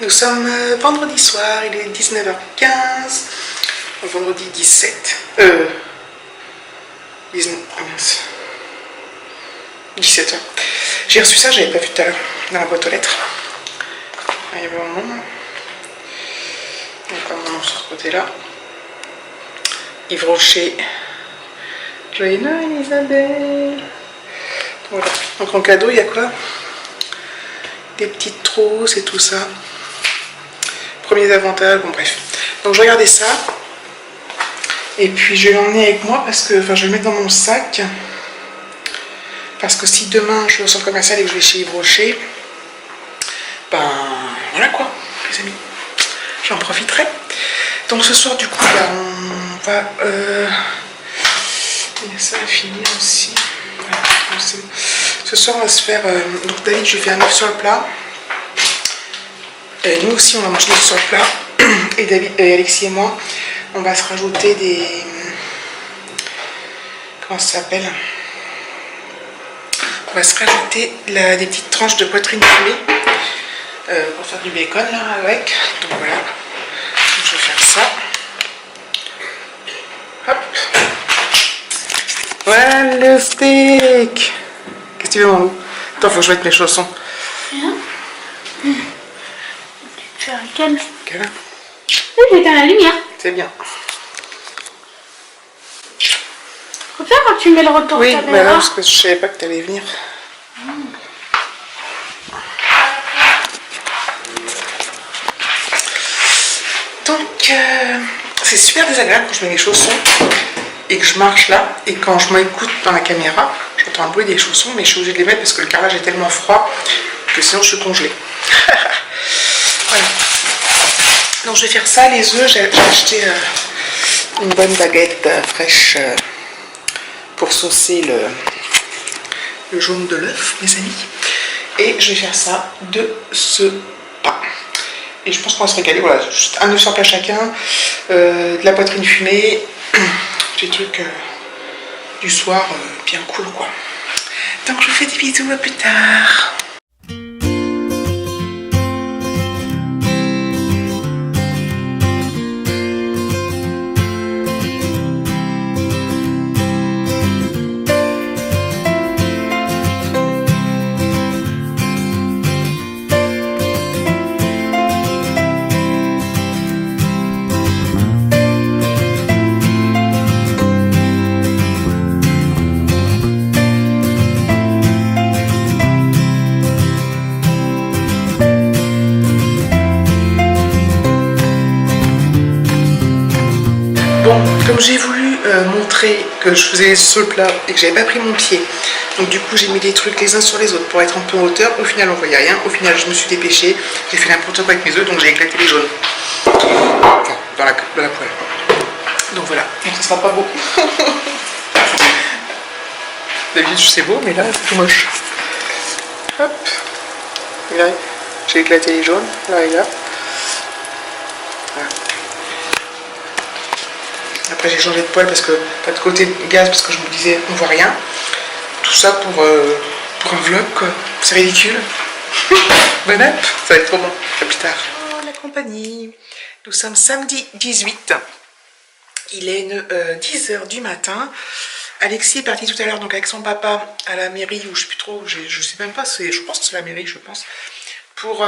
Nous sommes vendredi soir, il est 19h15, vendredi 17. 17h. J'ai reçu ça, j'avais pas vu tout à l'heure, dans la boîte aux lettres. Il y avait mon nom. Donc mon nom sur ce côté-là. Yves Rocher. Joyeux Noël Isabelle. Voilà. Donc en cadeau, il y a quoi? Des petites trousses et tout ça. Premiers avantages, bon bref. Donc je regardais ça. Et puis je vais l'emmener avec moi parce que, enfin je vais le mettre dans mon sac. Parce que si demain je vais au centre commercial et que je vais chez Yves Rocher, ben voilà quoi, les amis. J'en profiterai. Donc ce soir du coup, là, on va... il y a ça à finir aussi. Ce soir on va se faire... donc David, je lui fais un œuf sur le plat. Et nous aussi on va manger des œufs sur le plat. Et David, Alexis et moi, on va se rajouter des... Comment ça s'appelle? On va se rajouter des petites tranches de poitrine fumée pour faire du bacon là avec. Donc voilà. Donc, je vais faire ça. Hop. Voilà le steak. Qu'est-ce que tu veux mon loup? Attends, faut que je mette mes chaussons. Rien. Tu as quel? Quel? Oui, j'ai éteint la lumière. C'est bien. Faut faire quand tu mets le retour Oui, caméra. bah là, parce que je savais pas que tu allais venir. Donc, c'est super désagréable quand je mets les chaussons et que je marche là. Et quand je m'écoute dans la caméra, j'entends le bruit des chaussons, mais je suis obligée de les mettre parce que le carrelage est tellement froid que sinon je suis congelée. Voilà. Donc je vais faire ça, les œufs. J'ai acheté une bonne baguette fraîche pour saucer le jaune de l'œuf, mes amis. Et je vais faire ça de ce pas. Et je pense qu'on va se régaler. Voilà, juste un œuf sur plat chacun, de la poitrine fumée, des trucs du soir bien cool quoi. Donc je vous fais des bisous, à plus tard. Bon, comme j'ai voulu montrer que je faisais ce plat et que j'avais pas pris mon pied, donc du coup j'ai mis les trucs les uns sur les autres pour être un peu en hauteur. Au final on voyait rien, au final je me suis dépêchée, j'ai fait n'importe quoi avec mes œufs, donc j'ai éclaté les jaunes. Enfin, dans la poêle. Donc voilà, donc ça sera pas beau. D'habitude c'est beau, mais là c'est tout moche. Hop, regardez, j'ai éclaté les jaunes, là et là. Voilà. Après j'ai changé de poêle parce que pas de côté de gaz parce que je me disais on voit rien. Tout ça pour un vlog quoi. C'est ridicule. Bon app, ça va être trop bon. À plus tard. Oh la compagnie. Nous sommes samedi 18. Il est 10h du matin. Alexis est parti tout à l'heure donc avec son papa à la mairie ou je sais plus trop, je sais même pas, je pense que c'est la mairie je pense. Pour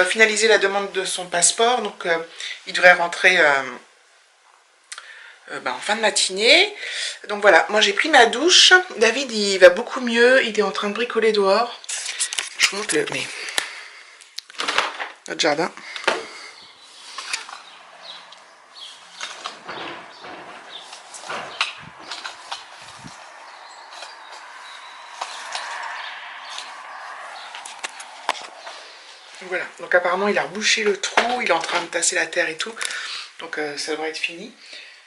finaliser la demande de son passeport. Donc il devrait rentrer en fin de matinée. Donc voilà, moi j'ai pris ma douche. David il va beaucoup mieux, il est en train de bricoler dehors. Je vous montre notre jardin. Voilà, donc apparemment il a rebouché le trou, il est en train de tasser la terre et tout. Donc ça devrait être fini.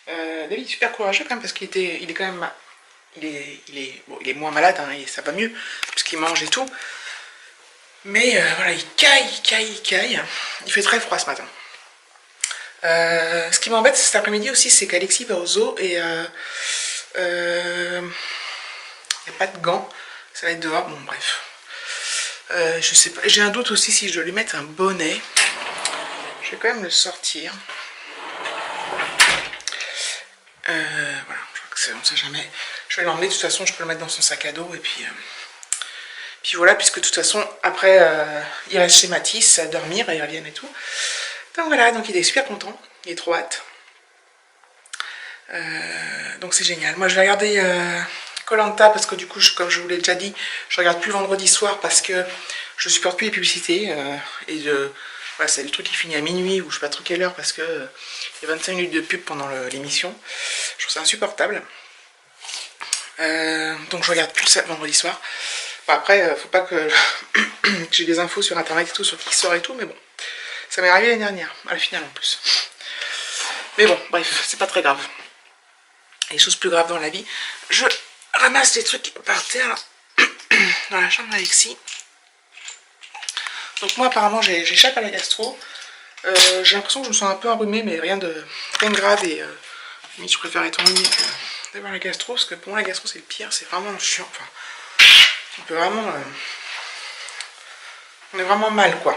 David est super courageux quand même parce qu'il est quand même, il est moins malade, hein, et ça va mieux puisqu'il mange et tout. Mais voilà, il caille. Il fait très froid ce matin. Ce qui m'embête cet après-midi aussi, c'est qu'Alexis va au zoo et il n'y a pas de gants. Ça va être dehors, bon bref. Je sais pas, j'ai un doute aussi si je dois lui mettre un bonnet. vais quand même le sortir. Voilà, je crois que c'est, on sait jamais. Je vais l'emmener, de toute façon, je peux le mettre dans son sac à dos et puis voilà, puisque de toute façon, après, il reste chez Mathis à dormir et ils reviennent et tout. Donc voilà, donc il est super content, il est trop hâte. Donc c'est génial. Moi je vais regarder Koh-Lanta parce que du coup, comme je vous l'ai déjà dit, je regarde plus le vendredi soir parce que je supporte plus les publicités voilà, c'est le truc qui finit à minuit ou je sais pas trop quelle heure parce que il y a 25 minutes de pub pendant l'émission. Je trouve ça insupportable. Donc je regarde plus ça le vendredi soir. Bon, après, faut pas que j'ai des infos sur internet et tout sur qui sort et tout, mais bon, ça m'est arrivé l'année dernière, à la finale en plus. Mais bon, bref, c'est pas très grave. Il y a des choses plus graves dans la vie. Je ramasse des trucs par terre dans la chambre d'Alexis. Donc moi apparemment j'échappe à la gastro. J'ai l'impression que je me sens un peu enrhumée, mais rien de grave et je préfère être enrhumée que d'avoir la gastro, parce que pour moi la gastro c'est le pire, c'est vraiment chiant. Enfin, on peut vraiment... on est vraiment mal quoi.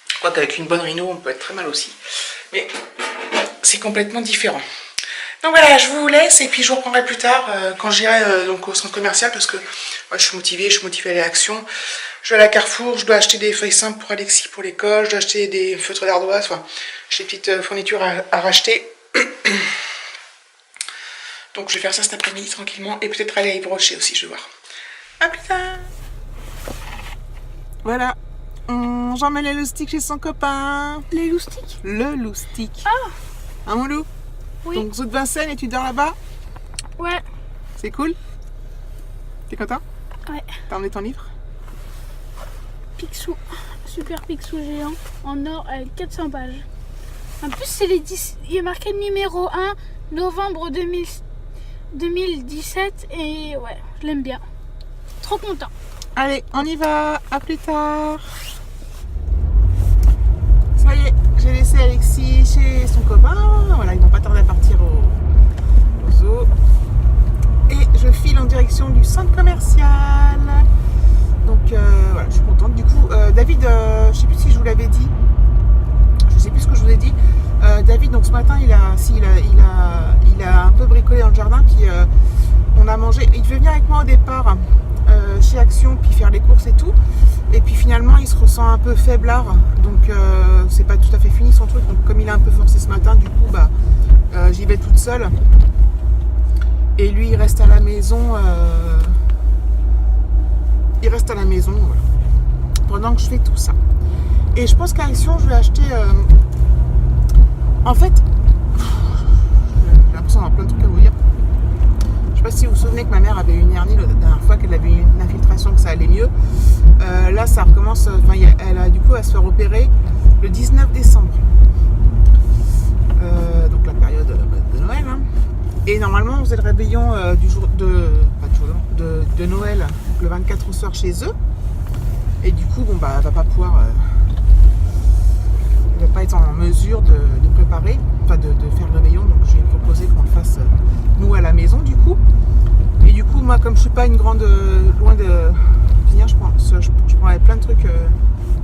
Je crois qu'avec une bonne rhino on peut être très mal aussi. Mais c'est complètement différent. Donc voilà, je vous laisse et puis je vous reprendrai plus tard quand j'irai donc au centre commercial parce que ouais, je suis motivée à aller à l'action. Je vais à la Carrefour, je dois acheter des feuilles simples pour Alexis pour l'école, je dois acheter des feutres d'ardoise, enfin j'ai des petites fournitures à racheter. Donc je vais faire ça cet après-midi tranquillement et peut-être aller à Yves Rocher aussi, je vais voir. A plus tard. Voilà, j'emmène les loustiques chez son copain. Les loustiques? Le loustique. Ah. Hein mon loup? Oui. Donc Zout Vincennes et tu dors là-bas? Ouais. C'est cool? T'es content? Ouais. T'as emmené ton livre? Picsou. Super Picsou géant en or avec 400 pages. En plus, c'est les 10... il est marqué numéro 1, novembre 2017 et ouais, je l'aime bien. Trop content. Allez, on y va, à plus tard. Ça y est, j'ai laissé Alexis chez son copain. Voilà, ils vont pas tarder à partir au zoo. Et je file en direction du centre commercial. Donc voilà, je suis contente. Du coup, David, je sais plus si je vous l'avais dit. Je sais plus ce que je vous ai dit. David, donc ce matin, il a un peu bricolé dans le jardin. Puis on a mangé. Il devait venir avec moi au départ chez Action, puis faire les courses et tout. Et puis finalement, il se ressent un peu faiblard. Donc c'est pas tout à fait fini son truc. Donc comme il a un peu forcé ce matin, du coup, bah j'y vais toute seule. Et lui, il reste à la maison. Il reste à la maison, voilà, pendant que je fais tout ça. Et je pense qu'à Action, je vais acheter... En fait, j'ai l'impression d'avoir plein de trucs à vous dire. Je sais pas si vous vous souvenez que ma mère avait eu une hernie la dernière fois, qu'elle avait eu une infiltration, que ça allait mieux. Là, ça recommence... Enfin, elle a du coup à se faire opérer le 19 décembre. Donc la période de Noël. Hein. Et normalement, on faisait le réveillon de Noël, le 24 au soir chez eux. Et du coup, bon bah, elle va pas pouvoir... elle va pas être en mesure de préparer, enfin de faire le réveillon. Donc je lui ai proposé qu'on le fasse nous à la maison du coup. Et du coup, moi comme je suis pas une grande... loin de venir, je prendrais plein de trucs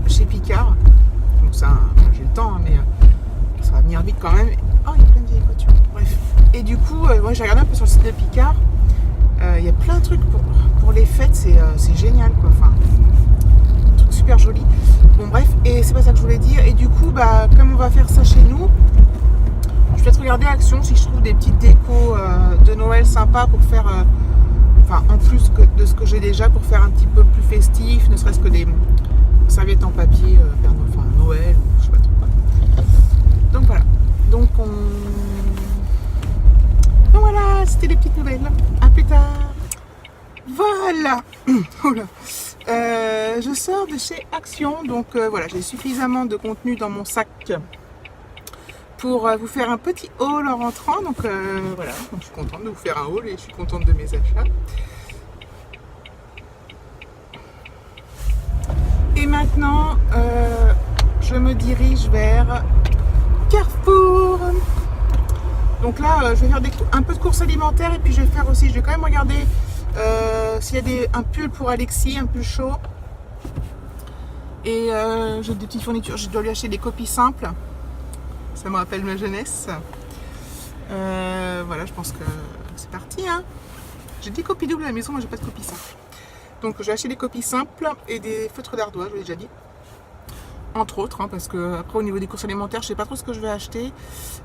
chez Picard. Donc ça, j'ai le temps, hein, mais ça va venir vite quand même. Oh, il y a plein de vieilles voitures. Bref. Et du coup, moi j'ai regardé un peu sur le site de Picard. Il y a plein de trucs pour les fêtes, c'est génial quoi. Enfin, un truc super joli. Bon bref, et c'est pas ça que je voulais dire. Et du coup, bah comme on va faire ça chez nous, je vais peut-être regarder Action si je trouve des petites décos de Noël sympas pour faire, enfin en plus de ce que j'ai déjà, pour faire un petit peu plus festif, ne serait-ce que des serviettes en papier, enfin Noël, ou je sais pas trop quoi. Donc voilà. Donc voilà, c'était les petites nouvelles. À plus tard. Voilà. Oula. Je sors de chez Action, donc voilà, j'ai suffisamment de contenu dans mon sac pour vous faire un petit haul en rentrant. Donc voilà, donc, je suis contente de vous faire un haul et je suis contente de mes achats. Et maintenant, je me dirige vers Carrefour. Donc là, je vais faire un peu de courses alimentaires et puis je vais faire aussi, je vais quand même regarder s'il y a un pull pour Alexis, un pull chaud. Et j'ai des petites fournitures, je dois lui acheter des copies simples. Ça me rappelle ma jeunesse. Voilà, je pense que c'est parti. Hein. J'ai des copies doubles à la maison, moi j'ai pas de copies simples. Donc j'ai acheté des copies simples et des feutres d'ardoise, je vous l'ai déjà dit. Entre autres, hein, parce que après au niveau des courses alimentaires, je sais pas trop ce que je vais acheter.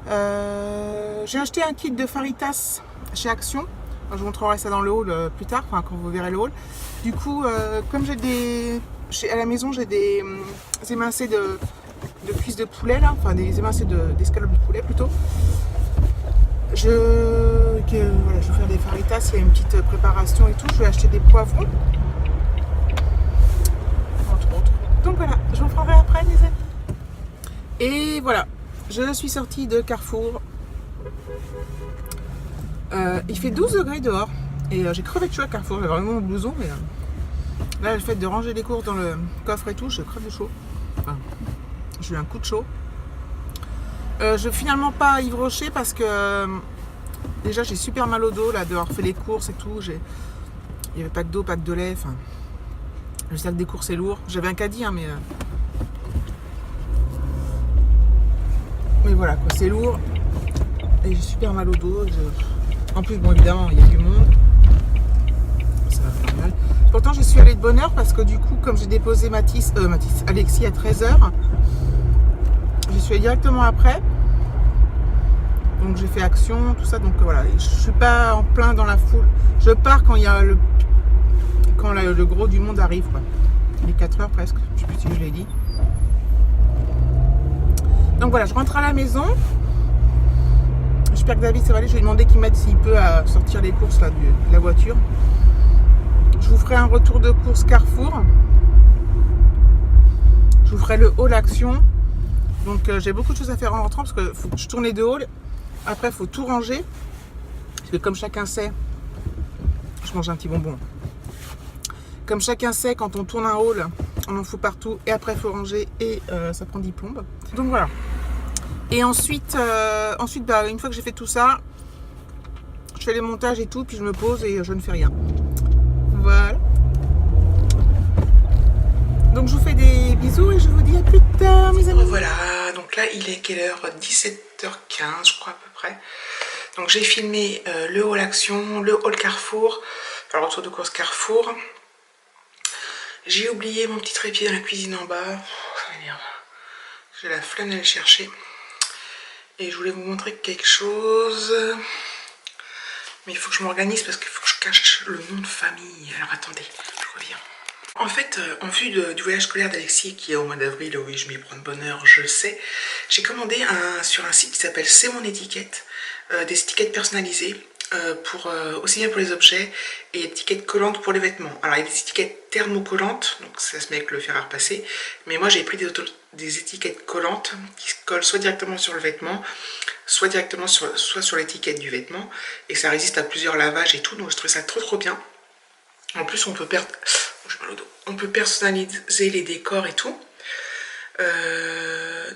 J'ai acheté un kit de faritas chez Action. Je vous montrerai ça dans le haul plus tard, enfin quand vous verrez le haul. Du coup, comme j'ai des... à la maison, j'ai des émincés de cuisses de poulet, là, enfin des émincés d'escalope de poulet plutôt. Voilà, je vais faire des faritas, il y a une petite préparation et tout. Je vais acheter des poivrons, entre autres. Donc voilà, je vous ferai après les amis. Et voilà, je suis sortie de Carrefour. Il fait 12 degrés dehors et j'ai crevé de chaud à Carrefour. J'ai vraiment mon blouson, mais là le fait de ranger les courses dans le coffre et tout, je crève de chaud. Enfin, j'ai eu un coup de chaud. Je vais finalement pas à Yves Rocher parce que déjà j'ai super mal au dos là d'avoir fait les courses et tout. Il n'y avait pas que d'eau, pas que de lait. Enfin, le sac des courses est lourd. J'avais un caddie, hein, mais voilà quoi, c'est lourd. Et j'ai super mal au dos. En plus, bon évidemment, il y a du monde. Ça va faire mal. Pourtant, j'y suis allée de bonne heure parce que du coup, comme j'ai déposé Alexis à 13h, j'y suis allée directement après. Donc j'ai fait Action, tout ça. Donc voilà, je suis pas en plein dans la foule. Je pars quand il y a le gros du monde arrive, quoi. Il est 4h presque, je sais plus si je l'ai dit. Donc voilà, je rentre à la maison. J'espère que David ça va aller. Je lui ai demandé qu'il m'aide s'il peut à sortir les courses là, de la voiture. Je vous ferai un retour de course Carrefour. Je vous ferai le haul Action. Donc j'ai beaucoup de choses à faire en rentrant parce que faut que je tourne les deux halls. Après il faut tout ranger. Parce que comme chacun sait, je mange un petit bonbon. Comme chacun sait, quand on tourne un haul, on en fout partout. Et après il faut ranger et ça prend 10 plombes. Donc voilà. Et ensuite bah, une fois que j'ai fait tout ça, je fais les montages et tout, puis je me pose et je ne fais rien. Voilà. Donc je vous fais des bisous et je vous dis à plus tard mes amis. Voilà, donc là il est quelle heure? 17h15 je crois à peu près. Donc j'ai filmé le haul Action, le haul Carrefour, enfin le retour de course Carrefour. J'ai oublié mon petit trépied dans la cuisine en bas. Ça m'énerve. J'ai la flemme d'aller le chercher. Et je voulais vous montrer quelque chose. Mais il faut que je m'organise parce qu'il faut que je cache le nom de famille. Alors attendez, je reviens. En fait, en vue du voyage scolaire d'Alexis qui est au mois d'avril, oui je m'y prends de bonne heure, je sais. J'ai commandé sur un site qui s'appelle C'est mon étiquette, des étiquettes personnalisées. Aussi bien pour les objets et étiquettes collantes pour les vêtements. Alors il y a des étiquettes thermocollantes, donc ça se met avec le fer à repasser, mais moi j'ai pris des étiquettes collantes qui se collent soit directement sur le vêtement, soit directement soit sur l'étiquette du vêtement, et ça résiste à plusieurs lavages et tout, donc je trouve ça trop bien. En plus on peut personnaliser les décors et tout.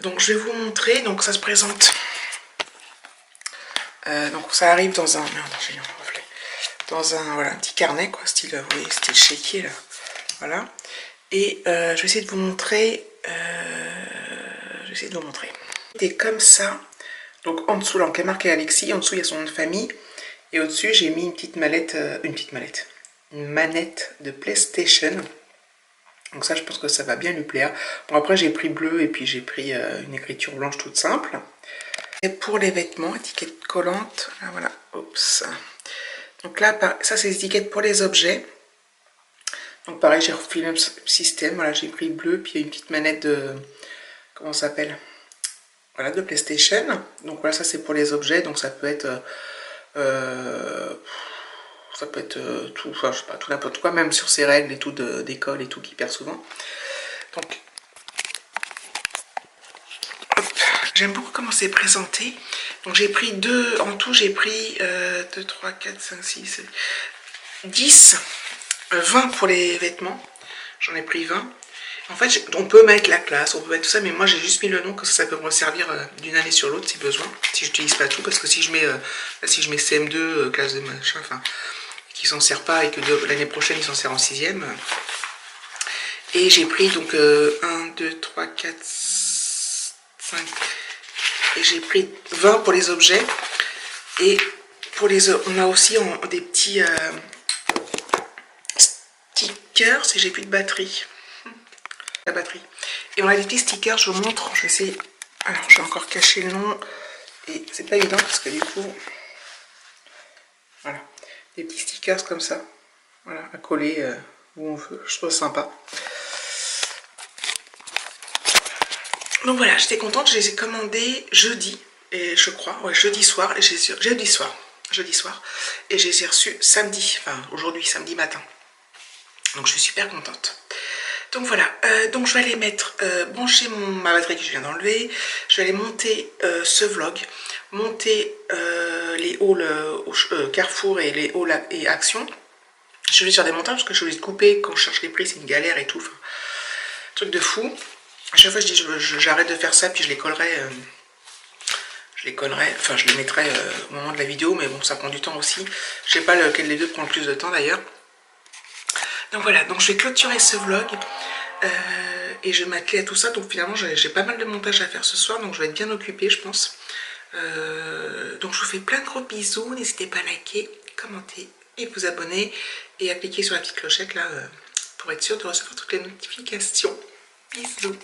Donc je vais vous montrer, donc ça se présente. Donc ça arrive dans un... Merde, j'ai eu un reflet. Dans un petit carnet, quoi, style, vous voyez, style chéquier, là. Voilà. Et je vais essayer de vous montrer... C'est comme ça. Donc en dessous, là, on a marqué Alexis. En dessous, il y a son nom de famille. Et au-dessus, j'ai mis une petite mallette... Une manette de PlayStation. Donc ça, je pense que ça va bien lui plaire. Bon, après, j'ai pris bleu et puis j'ai pris une écriture blanche toute simple. Et pour les vêtements, étiquette collante, là, voilà, oups. Donc là, ça c'est les étiquettes pour les objets. Donc pareil, j'ai refait le même système, voilà, j'ai pris bleu, puis il y a une petite manette de, comment ça s'appelle? Voilà, de PlayStation. Donc voilà, ça c'est pour les objets, donc ça peut être, tout, enfin je sais pas, tout n'importe quoi, même sur ces règles et tout d'école et tout qui perd souvent. Donc, j'aime beaucoup comment c'est présenté. Donc j'ai pris en tout j'ai pris 2, 3, 4, 5, 6, 10, 20 pour les vêtements. J'en ai pris 20. En fait, on peut mettre la classe, on peut mettre tout ça, mais moi j'ai juste mis le nom, que ça peut me servir d'une année sur l'autre si besoin. Si je n'utilise pas tout, parce que si je mets CM2, classe de machin, enfin, qui s'en sert pas et que l'année prochaine il s'en sert en 6e. Et j'ai pris donc 1, 2, 3, 4, 5... Et j'ai pris 20 pour les objets. Et pour les on a aussi des petits stickers si j'ai plus de batterie. La batterie. Et on a des petits stickers, je vous montre. Je sais. Alors, j'ai encore caché le nom. Et c'est pas évident parce que du coup. Voilà. Des petits stickers comme ça. Voilà, à coller où on veut. Je trouve ça sympa. Donc voilà, j'étais contente, je les ai commandés jeudi, et je crois, ouais, jeudi soir, et jeudi soir, et je les ai reçus samedi, enfin aujourd'hui, samedi matin. Donc je suis super contente. Donc voilà, donc je vais aller mettre, brancher ma batterie que je viens d'enlever, je vais aller monter ce vlog, monter les hauls Carrefour et les hauls et Action. Je vais faire des montages parce que je suis obligée de couper, quand je cherche les prix c'est une galère et tout, enfin, truc de fou. À chaque fois je dis j'arrête de faire ça puis je les collerai, enfin je les mettrai au moment de la vidéo, mais bon ça prend du temps aussi. Je sais pas lequel des deux prend le plus de temps d'ailleurs. Donc voilà, donc je vais clôturer ce vlog et je vais m'atteler à tout ça. Donc finalement j'ai pas mal de montage à faire ce soir, donc je vais être bien occupée je pense. Donc je vous fais plein de gros bisous, n'hésitez pas à liker, commenter et vous abonner et à cliquer sur la petite clochette là pour être sûr de recevoir toutes les notifications. Bisous.